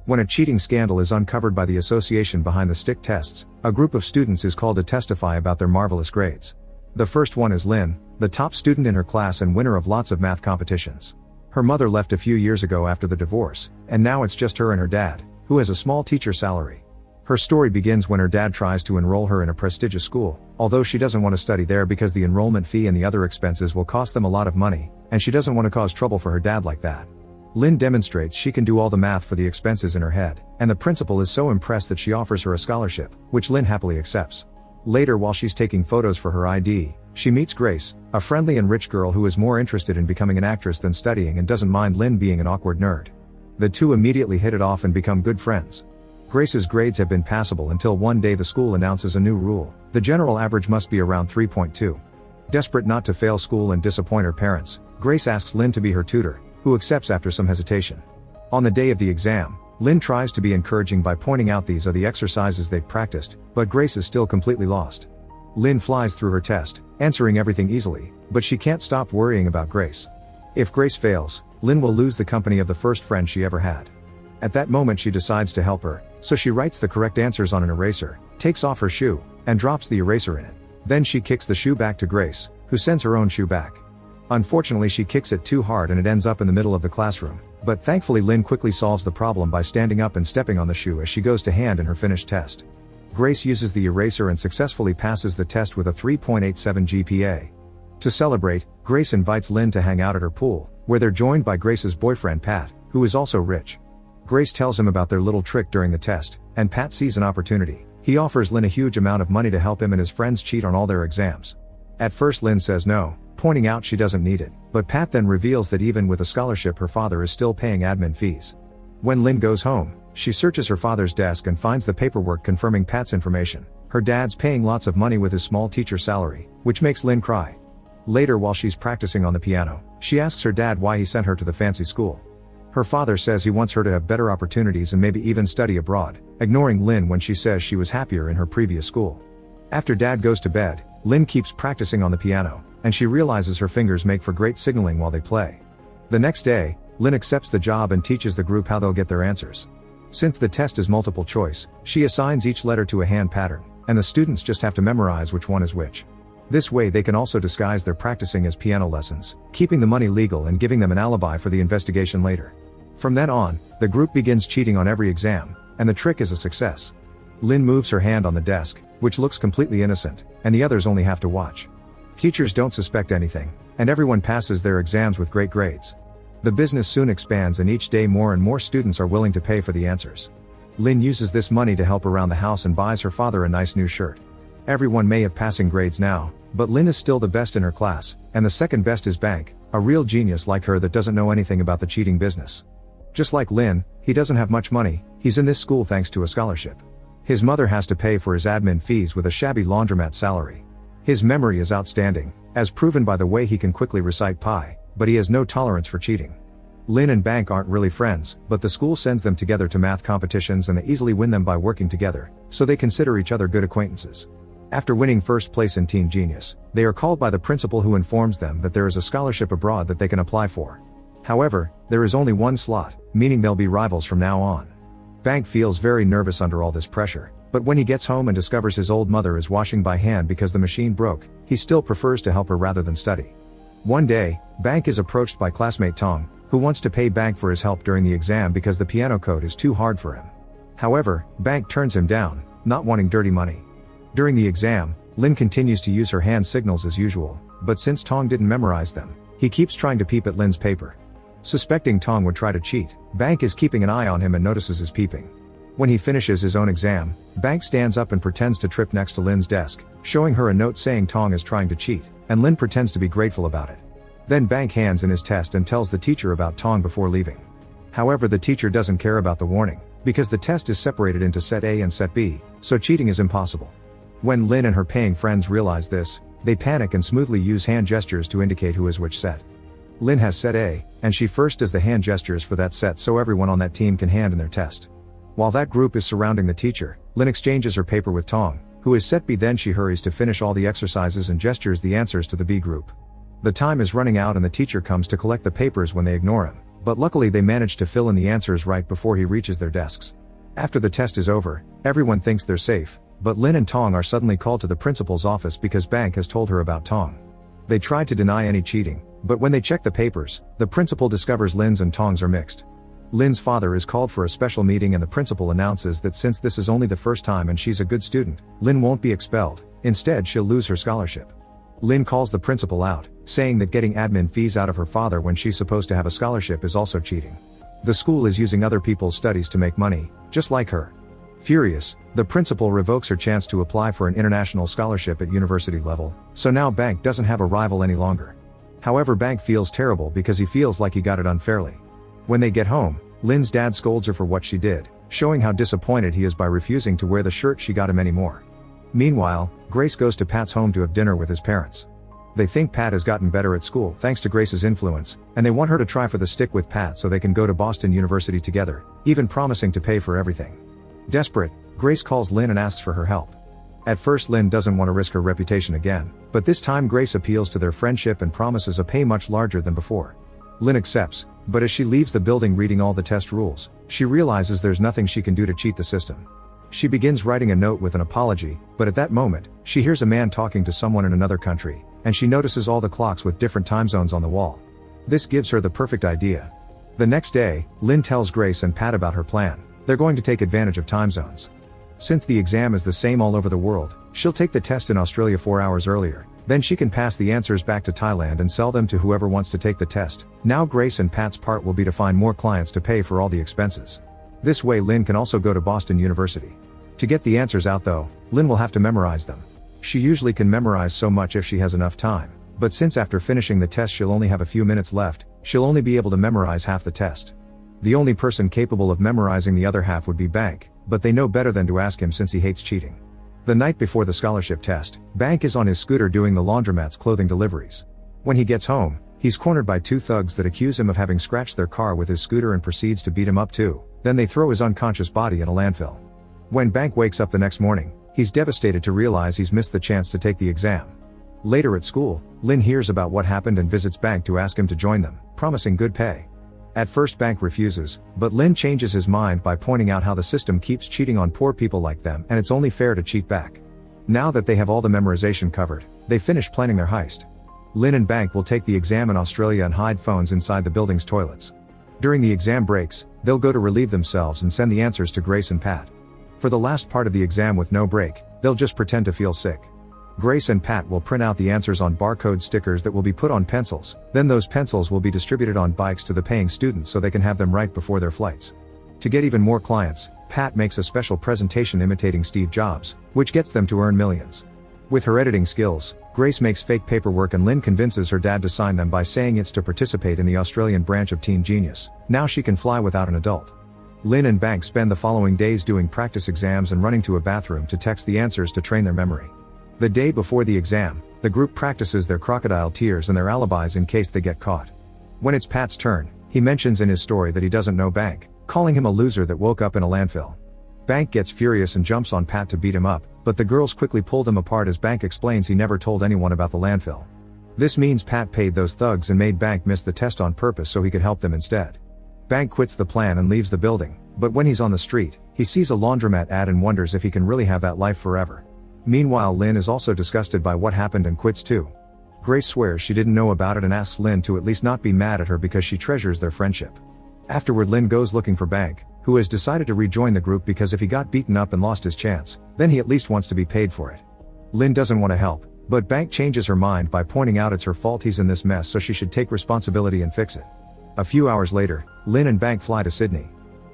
When a cheating scandal is uncovered by the association behind the stick tests, a group of students is called to testify about their marvelous grades. The first one is Lynn, the top student in her class and winner of lots of math competitions. Her mother left a few years ago after the divorce, and now it's just her and her dad, who has a small teacher salary. Her story begins when her dad tries to enroll her in a prestigious school, although she doesn't want to study there because the enrollment fee and the other expenses will cost them a lot of money, and she doesn't want to cause trouble for her dad like that. Lynn demonstrates she can do all the math for the expenses in her head, and the principal is so impressed that she offers her a scholarship, which Lynn happily accepts. Later, while she's taking photos for her ID, she meets Grace, a friendly and rich girl who is more interested in becoming an actress than studying and doesn't mind Lynn being an awkward nerd. The two immediately hit it off and become good friends. Grace's grades have been passable until one day the school announces a new rule: the general average must be around 3.2. Desperate not to fail school and disappoint her parents, Grace asks Lynn to be her tutor, who accepts after some hesitation. On the day of the exam, Lynn tries to be encouraging by pointing out these are the exercises they've practiced, but Grace is still completely lost. Lynn flies through her test, answering everything easily, but she can't stop worrying about Grace. If Grace fails, Lynn will lose the company of the first friend she ever had. At that moment she decides to help her, so she writes the correct answers on an eraser, takes off her shoe, and drops the eraser in it. Then she kicks the shoe back to Grace, who sends her own shoe back. Unfortunately she kicks it too hard and it ends up in the middle of the classroom, but thankfully Lynn quickly solves the problem by standing up and stepping on the shoe as she goes to hand in her finished test. Grace uses the eraser and successfully passes the test with a 3.87 GPA. To celebrate, Grace invites Lynn to hang out at her pool, where they're joined by Grace's boyfriend Pat, who is also rich. Grace tells him about their little trick during the test, and Pat sees an opportunity. He offers Lynn a huge amount of money to help him and his friends cheat on all their exams. At first Lynn says no, pointing out she doesn't need it, but Pat then reveals that even with a scholarship her father is still paying admin fees. When Lynn goes home, she searches her father's desk and finds the paperwork confirming Pat's information. Her dad's paying lots of money with his small teacher salary, which makes Lynn cry. Later, while she's practicing on the piano, she asks her dad why he sent her to the fancy school. Her father says he wants her to have better opportunities and maybe even study abroad, ignoring Lynn when she says she was happier in her previous school. After dad goes to bed, Lynn keeps practicing on the piano, and she realizes her fingers make for great signaling while they play. The next day, Lynn accepts the job and teaches the group how they'll get their answers. Since the test is multiple choice, she assigns each letter to a hand pattern, and the students just have to memorize which one is which. This way they can also disguise their practicing as piano lessons, keeping the money legal and giving them an alibi for the investigation later. From then on, the group begins cheating on every exam, and the trick is a success. Lynn moves her hand on the desk, which looks completely innocent, and the others only have to watch. Teachers don't suspect anything, and everyone passes their exams with great grades. The business soon expands and each day more and more students are willing to pay for the answers. Lynn uses this money to help around the house and buys her father a nice new shirt. Everyone may have passing grades now, but Lynn is still the best in her class, and the second best is Bank, a real genius like her that doesn't know anything about the cheating business. Just like Lynn, he doesn't have much money. He's in this school thanks to a scholarship. His mother has to pay for his admin fees with a shabby laundromat salary. His memory is outstanding, as proven by the way he can quickly recite pi, but he has no tolerance for cheating. Lynn and Bank aren't really friends, but the school sends them together to math competitions and they easily win them by working together, so they consider each other good acquaintances. After winning first place in Teen Genius, they are called by the principal who informs them that there is a scholarship abroad that they can apply for. However, there is only one slot, meaning they'll be rivals from now on. Bank feels very nervous under all this pressure, but when he gets home and discovers his old mother is washing by hand because the machine broke, he still prefers to help her rather than study. One day, Bank is approached by classmate Tong, who wants to pay Bank for his help during the exam because the piano code is too hard for him. However, Bank turns him down, not wanting dirty money. During the exam, Lynn continues to use her hand signals as usual, but since Tong didn't memorize them, he keeps trying to peep at Lynn's paper. Suspecting Tong would try to cheat, Bank is keeping an eye on him and notices his peeping. When he finishes his own exam, Bank stands up and pretends to trip next to Lynn's desk, showing her a note saying Tong is trying to cheat, and Lynn pretends to be grateful about it. Then Bank hands in his test and tells the teacher about Tong before leaving. However, the teacher doesn't care about the warning, because the test is separated into set A and set B, so cheating is impossible. When Lynn and her paying friends realize this, they panic and smoothly use hand gestures to indicate who is which set. Lynn has set A, and she first does the hand gestures for that set so everyone on that team can hand in their test. While that group is surrounding the teacher, Lynn exchanges her paper with Tong, who is set B. Then she hurries to finish all the exercises and gestures the answers to the B group. The time is running out and the teacher comes to collect the papers when they ignore him, But luckily they manage to fill in the answers right before he reaches their desks. After the test is over, everyone thinks they're safe, but Lin and Tong are suddenly called to the principal's office because Bank has told her about Tong. They tried to deny any cheating, but when they check the papers, the principal discovers Lin's and Tong's are mixed. Lin's father is called for a special meeting and the principal announces that since this is only the first time and she's a good student, Lin won't be expelled, instead she'll lose her scholarship. Lin calls the principal out, saying that getting admin fees out of her father when she's supposed to have a scholarship is also cheating. The school is using other people's studies to make money, just like her. Furious, the principal revokes her chance to apply for an international scholarship at university level, so now Bank doesn't have a rival any longer. However, Bank feels terrible because he feels like he got it unfairly. When they get home, Lin's dad scolds her for what she did, showing how disappointed he is by refusing to wear the shirt she got him anymore. Meanwhile, Grace goes to Pat's home to have dinner with his parents. They think Pat has gotten better at school thanks to Grace's influence, and they want her to try for the stick with Pat so they can go to Boston University together, even promising to pay for everything. Desperate, Grace calls Lin and asks for her help. At first Lin doesn't want to risk her reputation again, but this time Grace appeals to their friendship and promises a pay much larger than before. Lin accepts, but as she leaves the building reading all the test rules, she realizes there's nothing she can do to cheat the system. She begins writing a note with an apology, but at that moment, she hears a man talking to someone in another country, and she notices all the clocks with different time zones on the wall. This gives her the perfect idea. The next day, Lin tells Grace and Pat about her plan. They're going to take advantage of time zones. Since the exam is the same all over the world, she'll take the test in Australia 4 hours earlier, then she can pass the answers back to Thailand and sell them to whoever wants to take the test. Now Grace and Pat's part will be to find more clients to pay for all the expenses. This way Lin can also go to Boston University. To get the answers out though, Lin will have to memorize them. She usually can memorize so much if she has enough time, but since after finishing the test she'll only have a few minutes left, she'll only be able to memorize half the test. The only person capable of memorizing the other half would be Bank, but they know better than to ask him since he hates cheating. The night before the scholarship test, Bank is on his scooter doing the laundromat's clothing deliveries. When he gets home, he's cornered by two thugs that accuse him of having scratched their car with his scooter and proceeds to beat him up too, then they throw his unconscious body in a landfill. When Bank wakes up the next morning, he's devastated to realize he's missed the chance to take the exam. Later at school, Lin hears about what happened and visits Bank to ask him to join them, promising good pay. At first Bank refuses, but Lin changes his mind by pointing out how the system keeps cheating on poor people like them and it's only fair to cheat back. Now that they have all the memorization covered, they finish planning their heist. Lin and Bank will take the exam in Australia and hide phones inside the building's toilets. During the exam breaks, they'll go to relieve themselves and send the answers to Grace and Pat. For the last part of the exam with no break, they'll just pretend to feel sick. Grace and Pat will print out the answers on barcode stickers that will be put on pencils, then those pencils will be distributed on bikes to the paying students so they can have them right before their flights. To get even more clients, Pat makes a special presentation imitating Steve Jobs, which gets them to earn millions. With her editing skills, Grace makes fake paperwork and Lin convinces her dad to sign them by saying it's to participate in the Australian branch of Teen Genius. Now she can fly without an adult. Lin and Bank spend the following days doing practice exams and running to a bathroom to text the answers to train their memory. The day before the exam, the group practices their crocodile tears and their alibis in case they get caught. When it's Pat's turn, he mentions in his story that he doesn't know Bank, calling him a loser that woke up in a landfill. Bank gets furious and jumps on Pat to beat him up, but the girls quickly pull them apart as Bank explains he never told anyone about the landfill. This means Pat paid those thugs and made Bank miss the test on purpose so he could help them instead. Bank quits the plan and leaves the building, but when he's on the street, he sees a laundromat ad and wonders if he can really have that life forever. Meanwhile Lin is also disgusted by what happened and quits too. Grace swears she didn't know about it and asks Lin to at least not be mad at her because she treasures their friendship. Afterward Lin goes looking for Bank, who has decided to rejoin the group because if he got beaten up and lost his chance, then he at least wants to be paid for it. Lin doesn't want to help, but Bank changes her mind by pointing out it's her fault he's in this mess so she should take responsibility and fix it. A few hours later, Lin and Bank fly to Sydney.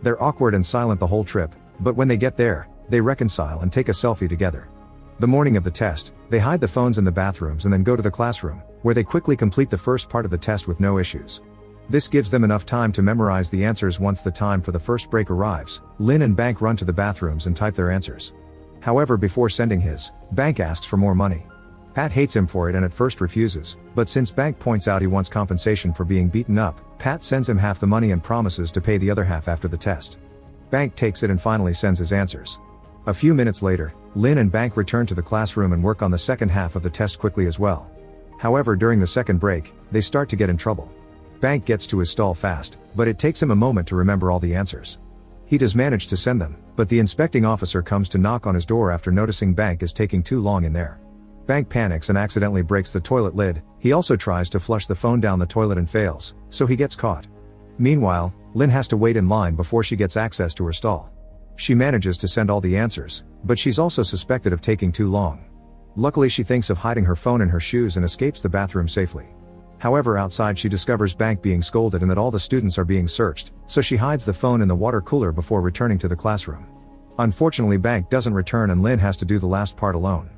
They're awkward and silent the whole trip, but when they get there, they reconcile and take a selfie together. The morning of the test, they hide the phones in the bathrooms and then go to the classroom, where they quickly complete the first part of the test with no issues. This gives them enough time to memorize the answers. Once the time for the first break arrives, Lin and Bank run to the bathrooms and type their answers. However, before sending his, Bank asks for more money. Pat hates him for it and at first refuses, but since Bank points out he wants compensation for being beaten up, Pat sends him half the money and promises to pay the other half after the test. Bank takes it and finally sends his answers. A few minutes later, Lin and Bank return to the classroom and work on the second half of the test quickly as well. However, during the second break, they start to get in trouble. Bank gets to his stall fast, but it takes him a moment to remember all the answers. He does manage to send them, but the inspecting officer comes to knock on his door after noticing Bank is taking too long in there. Bank panics and accidentally breaks the toilet lid. He also tries to flush the phone down the toilet and fails, so he gets caught. Meanwhile, Lynn has to wait in line before she gets access to her stall. She manages to send all the answers, but she's also suspected of taking too long. Luckily she thinks of hiding her phone in her shoes and escapes the bathroom safely. However, outside she discovers Bank being scolded and that all the students are being searched, so she hides the phone in the water cooler before returning to the classroom. Unfortunately, Bank doesn't return and Lynn has to do the last part alone.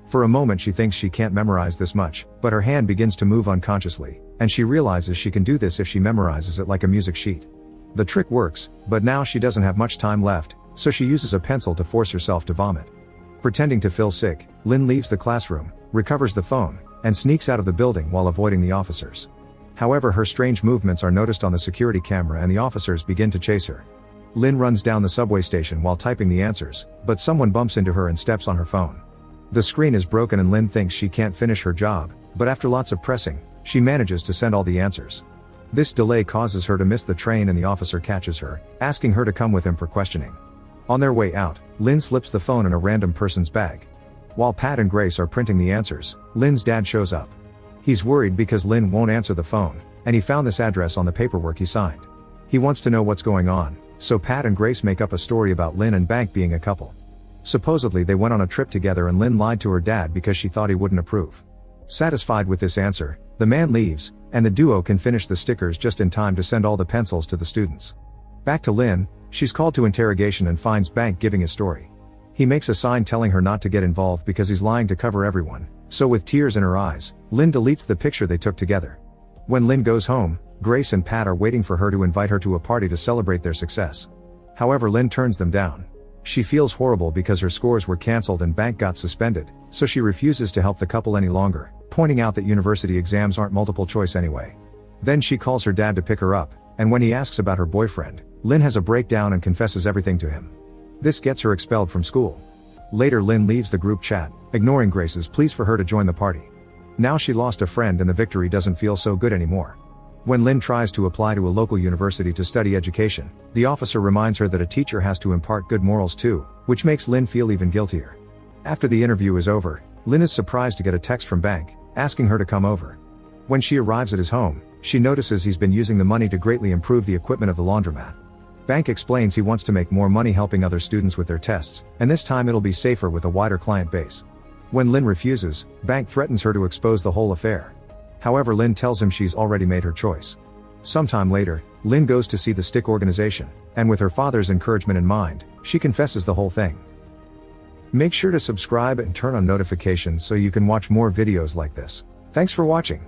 For a moment she thinks she can't memorize this much, but her hand begins to move unconsciously, and she realizes she can do this if she memorizes it like a music sheet. The trick works, but now she doesn't have much time left, so she uses a pencil to force herself to vomit. Pretending to feel sick, Lynn leaves the classroom, recovers the phone, and sneaks out of the building while avoiding the officers. However, her strange movements are noticed on the security camera and the officers begin to chase her. Lynn runs down the subway station while typing the answers, but someone bumps into her and steps on her phone. The screen is broken and Lynn thinks she can't finish her job, but after lots of pressing, she manages to send all the answers. This delay causes her to miss the train and the officer catches her, asking her to come with him for questioning. On their way out, Lynn slips the phone in a random person's bag. While Pat and Grace are printing the answers, Lynn's dad shows up. He's worried because Lynn won't answer the phone, and he found this address on the paperwork he signed. He wants to know what's going on, so Pat and Grace make up a story about Lynn and Bank being a couple. Supposedly they went on a trip together and Lynn lied to her dad because she thought he wouldn't approve. Satisfied with this answer, the man leaves, and the duo can finish the stickers just in time to send all the pencils to the students. Back to Lynn, she's called to interrogation and finds Bank giving his story. He makes a sign telling her not to get involved because he's lying to cover everyone, so with tears in her eyes, Lynn deletes the picture they took together. When Lynn goes home, Grace and Pat are waiting for her to invite her to a party to celebrate their success. However, Lynn turns them down. She feels horrible because her scores were cancelled and Bank got suspended, so she refuses to help the couple any longer, pointing out that university exams aren't multiple choice anyway. Then she calls her dad to pick her up, and when he asks about her boyfriend, Lynn has a breakdown and confesses everything to him. This gets her expelled from school. Later, Lynn leaves the group chat, ignoring Grace's pleas for her to join the party. Now she lost a friend and the victory doesn't feel so good anymore. When Lynn tries to apply to a local university to study education, the officer reminds her that a teacher has to impart good morals too, which makes Lynn feel even guiltier. After the interview is over, Lynn is surprised to get a text from Bank, asking her to come over. When she arrives at his home, she notices he's been using the money to greatly improve the equipment of the laundromat. Bank explains he wants to make more money helping other students with their tests, and this time it'll be safer with a wider client base. When Lynn refuses, Bank threatens her to expose the whole affair. However, Lynn tells him she's already made her choice. Sometime later, Lynn goes to see the stick organization, and with her father's encouragement in mind, she confesses the whole thing. Make sure to subscribe and turn on notifications so you can watch more videos like this. Thanks for watching.